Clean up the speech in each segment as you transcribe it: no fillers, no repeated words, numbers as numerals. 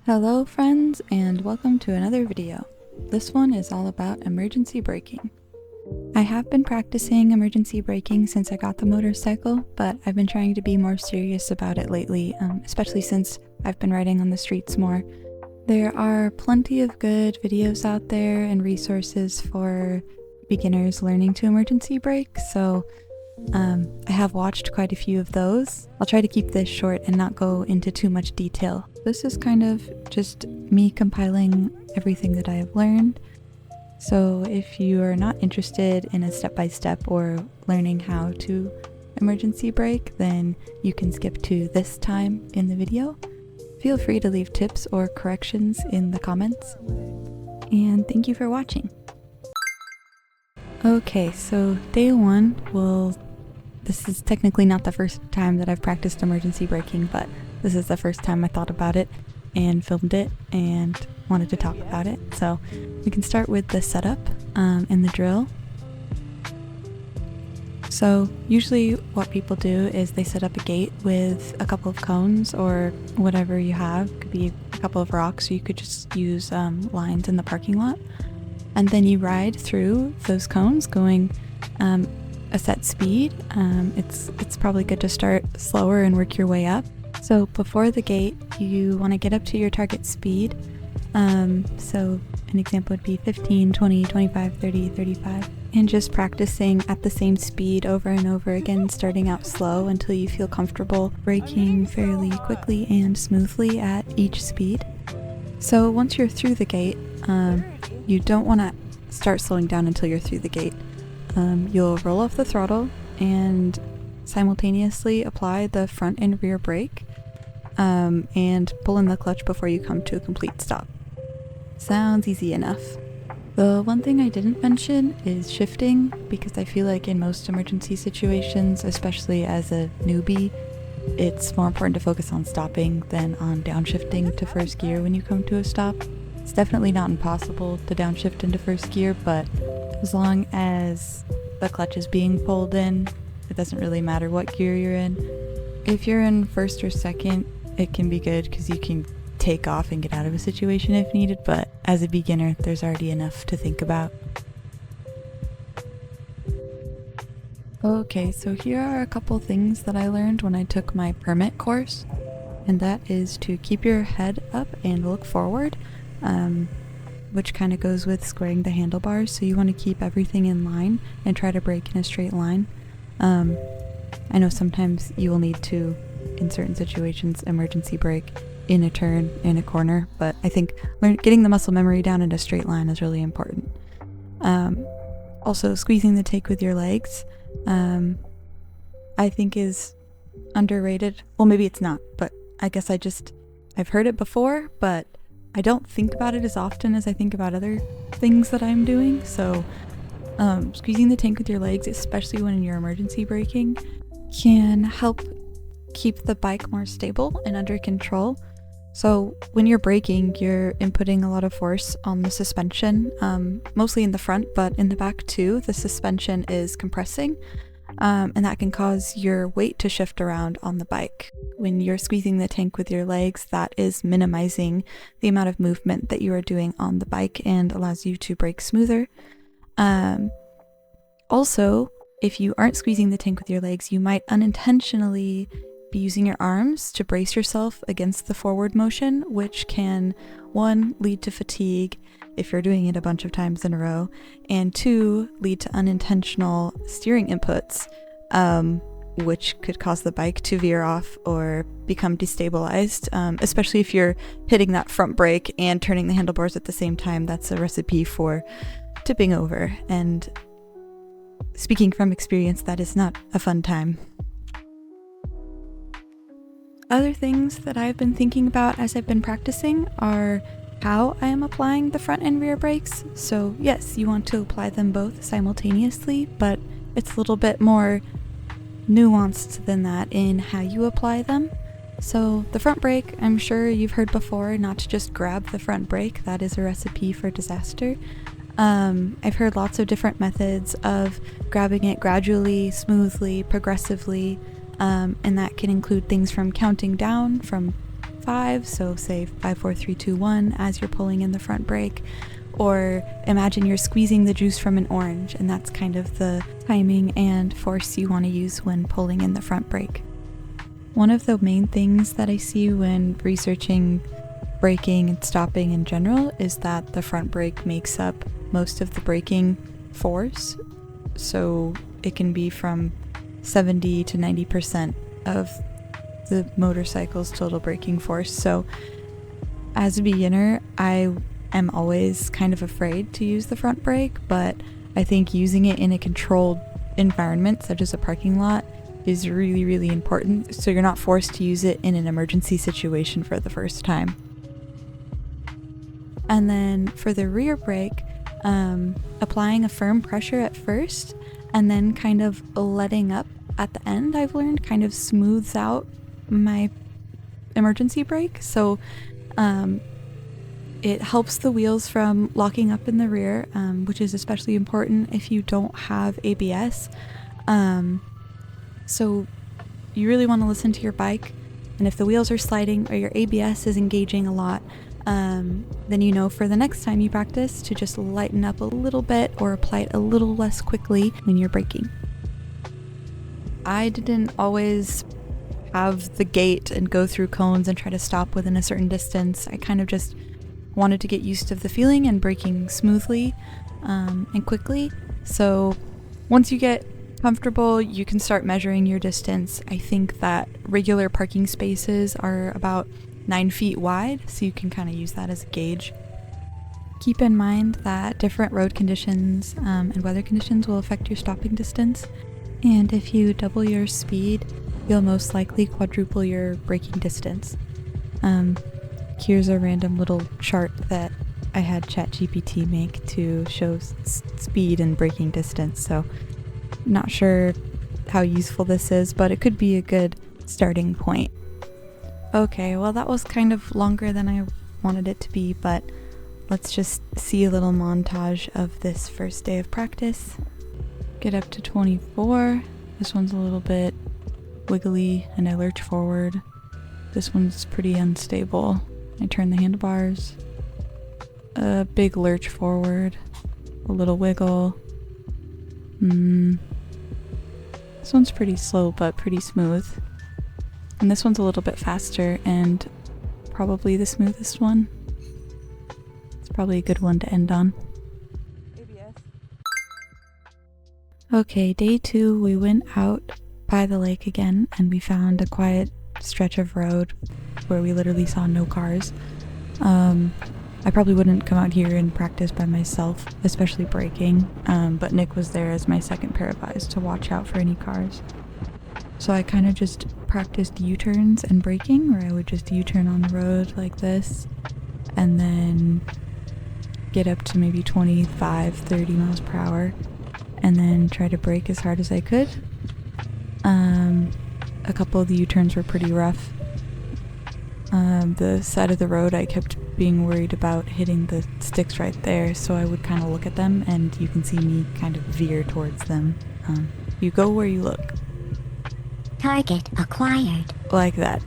Hello friends, and welcome to another video. This one is all about emergency braking. I have been practicing emergency braking since I got the motorcycle, but I've been trying to be more serious about it lately, especially since I've been riding on the streets more. There are plenty of good videos out there and resources for beginners learning to emergency brake, so I have watched quite a few of those. I'll try to keep this short and not go into too much detail. This is kind of just me compiling everything that I have learned. So if you are not interested in a step-by-step or learning how to emergency brake, then you can skip to this time in the video. Feel free to leave tips or corrections in the comments. And thank you for watching. Okay, so day one, this is technically not the first time that I've practiced emergency braking, but this is the first time I thought about it and filmed it and wanted to talk about it. So we can start with the setup and the drill. So usually what people do is they set up a gate with a couple of cones or whatever you have. It could be a couple of rocks, or you could just use lines in the parking lot. And then you ride through those cones going a set speed. It's probably good to start slower and work your way up. So before the gate, you want to get up to your target speed. So an example would be 15, 20, 25, 30, 35. And just practicing at the same speed over and over again, starting out slow until you feel comfortable braking fairly quickly and smoothly at each speed. So once you're through the gate, you don't want to start slowing down until you're through the gate. You'll roll off the throttle and simultaneously apply the front and rear brake and pull in the clutch before you come to a complete stop. Sounds easy enough. The one thing I didn't mention is shifting, because I feel like in most emergency situations, especially as a newbie, it's more important to focus on stopping than on downshifting to first gear when you come to a stop. It's definitely not impossible to downshift into first gear, but as long as the clutch is being pulled in, it doesn't really matter what gear you're in. If you're in first or second, it can be good because you can take off and get out of a situation if needed, but as a beginner, there's already enough to think about. Okay, so here are a couple things that I learned when I took my permit course, and that is to keep your head up and look forward, which kind of goes with squaring the handlebars, so you want to keep everything in line and try to brake in a straight line. I know sometimes you will need to, in certain situations, emergency brake in a turn, in a corner, but I think getting the muscle memory down in a straight line is really important. Also, squeezing the tank with your legs, I think is underrated. Well, maybe it's not, but I guess I've heard it before, but I don't think about it as often as I think about other things that I'm doing. So squeezing the tank with your legs, especially when you're emergency braking, can help keep the bike more stable and under control. So when you're braking, you're inputting a lot of force on the suspension, mostly in the front, but in the back too. The suspension is compressing, and that can cause your weight to shift around on the bike. When you're squeezing the tank with your legs, that is minimizing the amount of movement that you are doing on the bike and allows you to brake smoother. Also, if you aren't squeezing the tank with your legs, you might unintentionally be using your arms to brace yourself against the forward motion, which can, one, lead to fatigue if you're doing it a bunch of times in a row, and two, lead to unintentional steering inputs, which could cause the bike to veer off or become destabilized, especially if you're hitting that front brake and turning the handlebars at the same time. That's a recipe for tipping over, and speaking from experience, that is not a fun time. Other things that I've been thinking about as I've been practicing are how I am applying the front and rear brakes. So yes, you want to apply them both simultaneously, but it's a little bit more nuanced than that in how you apply them. So the front brake, I'm sure you've heard before, not to just grab the front brake. That is a recipe for disaster. I've heard lots of different methods of grabbing it gradually, smoothly, progressively, and that can include things from counting down from 5, so say 5, 4, 3, 2, 1 as you're pulling in the front brake. Or imagine you're squeezing the juice from an orange, and that's kind of the timing and force you want to use when pulling in the front brake. One of the main things that I see when researching braking and stopping in general is that the front brake makes up most of the braking force, so it can be from 70 to 90% of the motorcycle's total braking force. So as a beginner, I am always kind of afraid to use the front brake, but I think using it in a controlled environment such as a parking lot is really, really important, so you're not forced to use it in an emergency situation for the first time. And then for the rear brake, applying a firm pressure at first and then kind of letting up at the end, I've learned, kind of smooths out my emergency brake. So it helps the wheels from locking up in the rear, which is especially important if you don't have ABS. So you really want to listen to your bike, and if the wheels are sliding or your ABS is engaging a lot, then you know for the next time you practice to just lighten up a little bit or apply it a little less quickly when you're braking. I didn't always have the gait and go through cones and try to stop within a certain distance. I kind of just wanted to get used to the feeling and braking smoothly and quickly. So once you get comfortable, you can start measuring your distance. I think that regular parking spaces are about 9 feet wide, so you can kind of use that as a gauge. Keep in mind that different road conditions and weather conditions will affect your stopping distance, and if you double your speed, you'll most likely quadruple your braking distance. Here's a random little chart that I had ChatGPT make to show speed and braking distance, so not sure how useful this is, but it could be a good starting point. Okay, well that was kind of longer than I wanted it to be, but let's just see a little montage of this first day of practice. Get up to 24. This one's a little bit wiggly and I lurch forward. This one's pretty unstable. I turn the handlebars. A big lurch forward. A little wiggle. This one's pretty slow but pretty smooth. And this one's a little bit faster and probably the smoothest one. It's probably a good one to end on. ABS. Okay, day 2, we went out by the lake again and we found a quiet stretch of road where we literally saw no cars. I probably wouldn't come out here and practice by myself, especially braking, but Nick was there as my second pair of eyes to watch out for any cars. So I kind of just practiced U-turns and braking, where I would just U-turn on the road like this, and then get up to maybe 25, 30 miles per hour, and then try to brake as hard as I could. A couple of the U-turns were pretty rough. The side of the road, I kept being worried about hitting the sticks right there, so I would kind of look at them, and you can see me kind of veer towards them. You go where you look. Target acquired. Like that.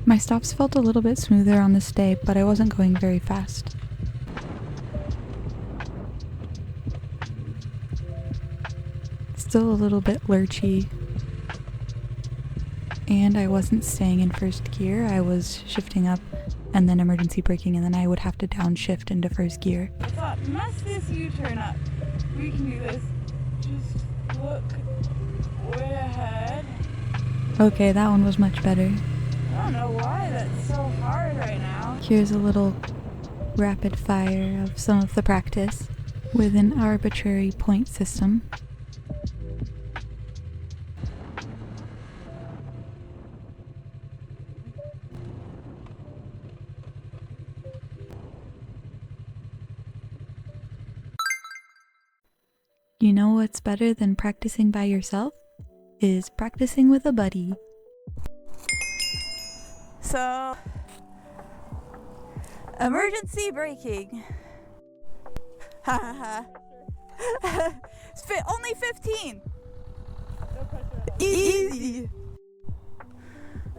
My stops felt a little bit smoother on this day, but I wasn't going very fast. Still a little bit lurchy. And I wasn't staying in first gear. I was shifting up and then emergency braking, and then I would have to downshift into first gear. I thought, mess this U-turn up. We can do this. Just look way ahead. Okay, that one was much better. I don't know why that's so hard right now. Here's a little rapid fire of some of the practice with an arbitrary point system. You know what's better than practicing by yourself? Is practicing with a buddy. So, emergency braking. Ha ha ha. Only 15. No pressure. Easy.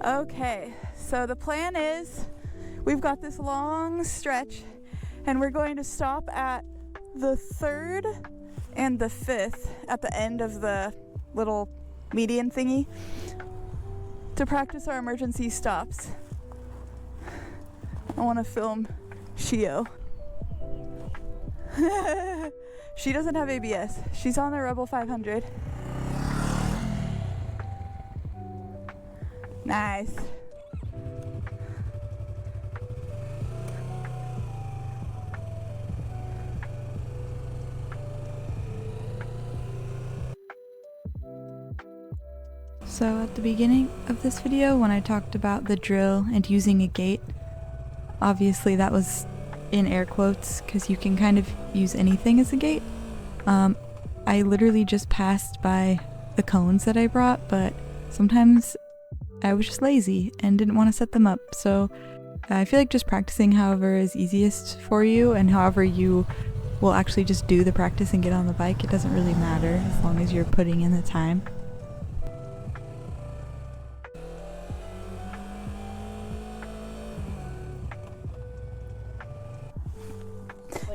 Okay, so the plan is we've got this long stretch and we're going to stop at the 3rd and the 5th at the end of the little median thingy to practice our emergency stops. I want to film Shio. She doesn't have ABS. She's on the Rebel 500. Nice. So at the beginning of this video, when I talked about the drill and using a gate, obviously that was in air quotes because you can kind of use anything as a gate. I literally just passed by the cones that I brought, but sometimes I was just lazy and didn't want to set them up. So I feel like just practicing however is easiest for you and however you will actually just do the practice and get on the bike, it doesn't really matter as long as you're putting in the time.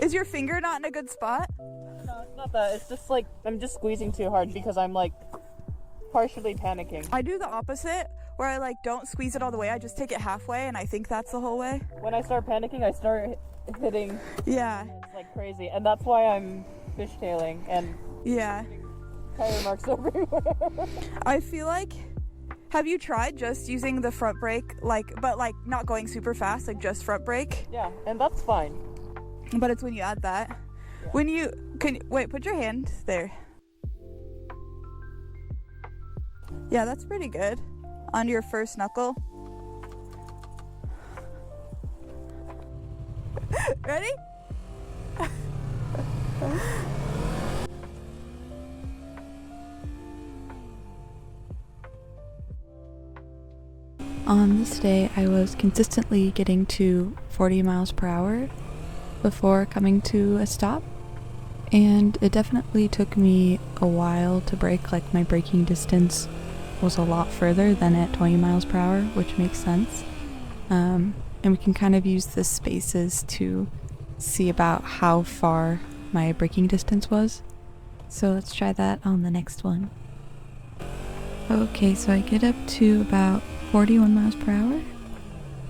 Is your finger not in a good spot? No, it's not that. It's just like I'm just squeezing too hard because I'm like partially panicking. I do the opposite where I like don't squeeze it all the way. I just take it halfway and I think that's the whole way. When I start panicking, I start hitting. Yeah. It's like crazy, and that's why I'm fishtailing and Yeah. tire marks everywhere. I feel like, have you tried just using the front brake, but not going super fast, like just front brake? Yeah, and that's fine. But it's when you add that. Yeah. When you, wait, put your hand there. Yeah, that's pretty good. On your first knuckle. Ready? On this day, I was consistently getting to 40 miles per hour before coming to a stop, and it definitely took me a while to brake. Like, my braking distance was a lot further than at 20 miles per hour, which makes sense. And we can kind of use the spaces to see about how far my braking distance was. So let's try that on the next one. Okay, so I get up to about 41 miles per hour,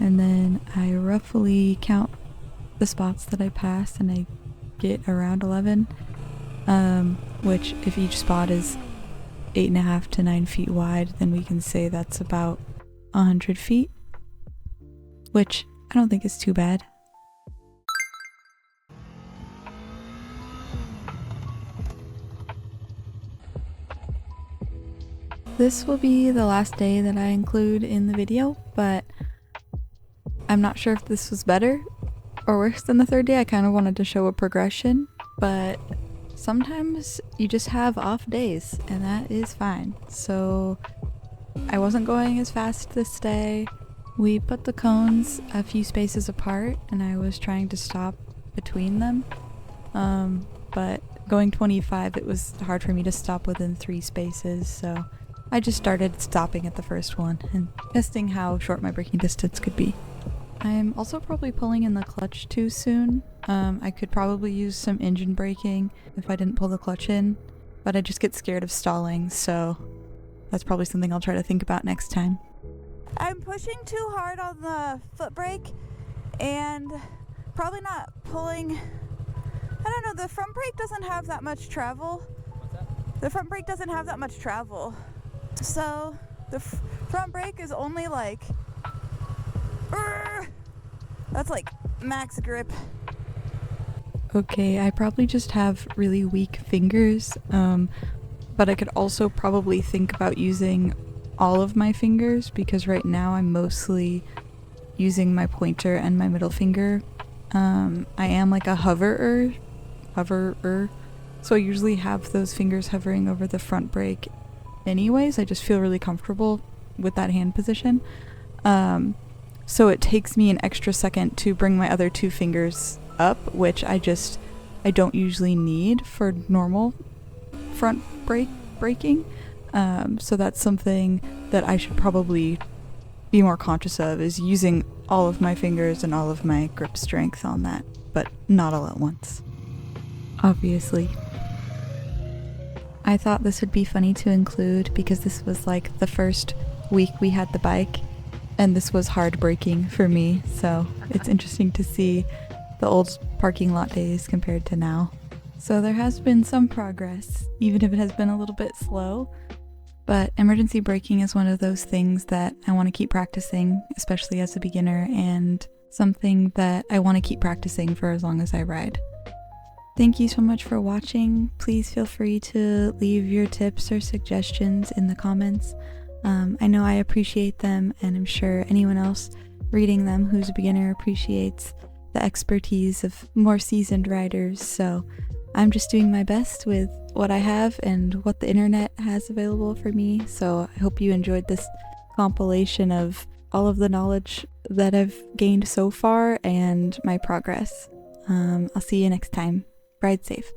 and then I roughly count the spots that I pass, and I get around 11, which if each spot is 8.5 to 9 feet wide, then we can say that's about 100 feet, which I don't think is too bad. This will be the last day that I include in the video, but I'm not sure if this was better or worse than the third day. I kind of wanted to show a progression, but sometimes you just have off days, and that is fine. So I wasn't going as fast this day. We put the cones a few spaces apart, and I was trying to stop between them, but going 25, it was hard for me to stop within 3 spaces, so I just started stopping at the first one and testing how short my braking distance could be. I'm also probably pulling in the clutch too soon. I could probably use some engine braking if I didn't pull the clutch in, but I just get scared of stalling, so that's probably something I'll try to think about next time. I'm pushing too hard on the foot brake and probably not pulling. I don't know, the front brake doesn't have that much travel. What's that? The front brake doesn't have that much travel. So the front brake is only like, that's like max grip. Okay, I probably just have really weak fingers, but I could also probably think about using all of my fingers, because right now I'm mostly using my pointer and my middle finger. I am like a hoverer, so I usually have those fingers hovering over the front brake anyways. I just feel really comfortable with that hand position. So it takes me an extra second to bring my other 2 fingers up, which I don't usually need for normal front braking. So that's something that I should probably be more conscious of, is using all of my fingers and all of my grip strength on that, but not all at once. Obviously. I thought this would be funny to include because this was like the first week we had the bike, and this was hard braking for me, so it's interesting to see the old parking lot days compared to now. So there has been some progress, even if it has been a little bit slow, but emergency braking is one of those things that I want to keep practicing, especially as a beginner, and something that I want to keep practicing for as long as I ride. Thank you so much for watching. Please feel free to leave your tips or suggestions in the comments. I know I appreciate them, and I'm sure anyone else reading them who's a beginner appreciates the expertise of more seasoned riders. So I'm just doing my best with what I have and what the internet has available for me. So I hope you enjoyed this compilation of all of the knowledge that I've gained so far and my progress. I'll see you next time. Ride safe.